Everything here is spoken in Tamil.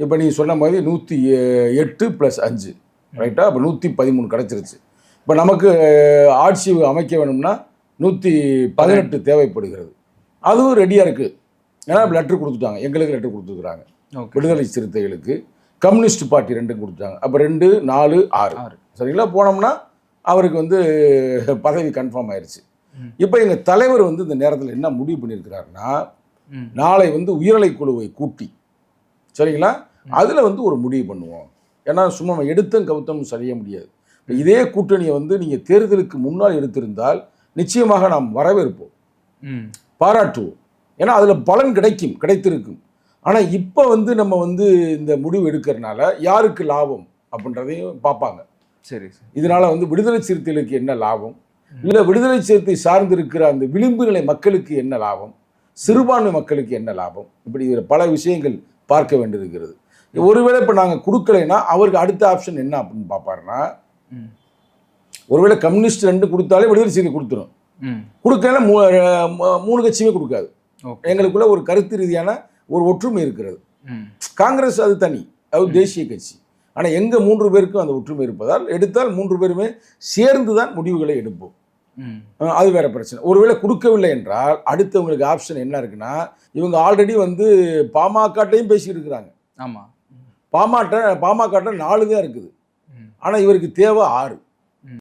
இப்போ நீ சொன்ன மாதிரி 108 + 5 ரைட்டா? இப்போ 113 கிடச்சிருச்சு. இப்போ நமக்கு ஆட்சி அமைக்க வேணும்னா 118 தேவைப்படுகிறது. அதுவும் ரெடியாக இருக்குது. ஏன்னா லெட்டர் கொடுத்துட்டாங்க, எங்களுக்கு லெட்டர் கொடுத்துருக்குறாங்க, விடுதலை சிறுத்தைகளுக்கு, கம்யூனிஸ்ட் பார்ட்டி 2 கொடுத்துட்டாங்க. அப்போ 2, 4, 6 சரிங்களா? போனோம்னா அவருக்கு பதவி கன்ஃபார்ம் ஆயிடுச்சு. இப்போ எங்கள் தலைவர் இந்த நேரத்தில் என்ன முடிவு பண்ணியிருக்கிறாருன்னா, நாளை உயர்நிலை குழுவை கூட்டி சரிங்களா, அதில் ஒரு முடிவு பண்ணுவோம். ஏன்னா சும்மா எடுத்தும் கவுத்தம் செய்ய முடியாது. இதே கூட்டணியை நீங்கள் தேர்தலுக்கு முன்னால் எடுத்திருந்தால் நிச்சயமாக நாம் வரவேற்போம், பாராட்டுவோம். ஏன்னா அதில் பலன் கிடைத்திருக்கும். ஆனால் இப்போ நம்ம இந்த முடிவு எடுக்கிறதுனால யாருக்கு லாபம் அப்படின்றதையும் பார்ப்பாங்க. சரி, இதனால விடுதலை சிறுத்தைகளுக்கு என்ன லாபம், இல்லை விடுதலை சிறுத்தை சார்ந்திருக்கிற அந்த விளிம்பு நிலை மக்களுக்கு என்ன லாபம், சிறுபான்மை மக்களுக்கு என்ன லாபம், இப்படி பல விஷயங்கள் பார்க்க வேண்டியிருக்கிறது. ஒருவேளை இப்போ நாங்கள் கொடுக்கலைன்னா அவருக்கு அடுத்த ஆப்ஷன் என்ன அப்படின்னு பார்ப்பாருன்னா, ஒருவேளை கம்யூனிஸ்ட் 2 கொடுத்தாலே விடுதலை சிறுத்தை கொடுத்துரும், கொடுக்கல 3 கட்சியுமே கொடுக்காது. எங்களுக்குள்ள ஒரு கருத்து ரீதியான ஒரு ஒற்றுமை இருக்கிறது. காங்கிரஸ் அது தனி, அது தேசிய கட்சி. ஆனால் எங்கள் 3 பேருக்கும் அந்த ஒற்றுமை இருப்பதால் எடுத்தால் 3 பேருமே சேர்ந்து தான் முடிவுகளை எடுப்போம். அது வேற பிரச்சனை. ஒருவேளை கொடுக்கவில்லை என்றால் அடுத்தவங்களுக்கு ஆப்ஷன் என்ன இருக்குன்னா, இவங்க ஆல்ரெடி பாமகட்டையும் பேசிட்டு இருக்கிறாங்க. ஆமாம், பாமக 4 தான் இருக்குது. ஆனால் இவருக்கு தேவை 6.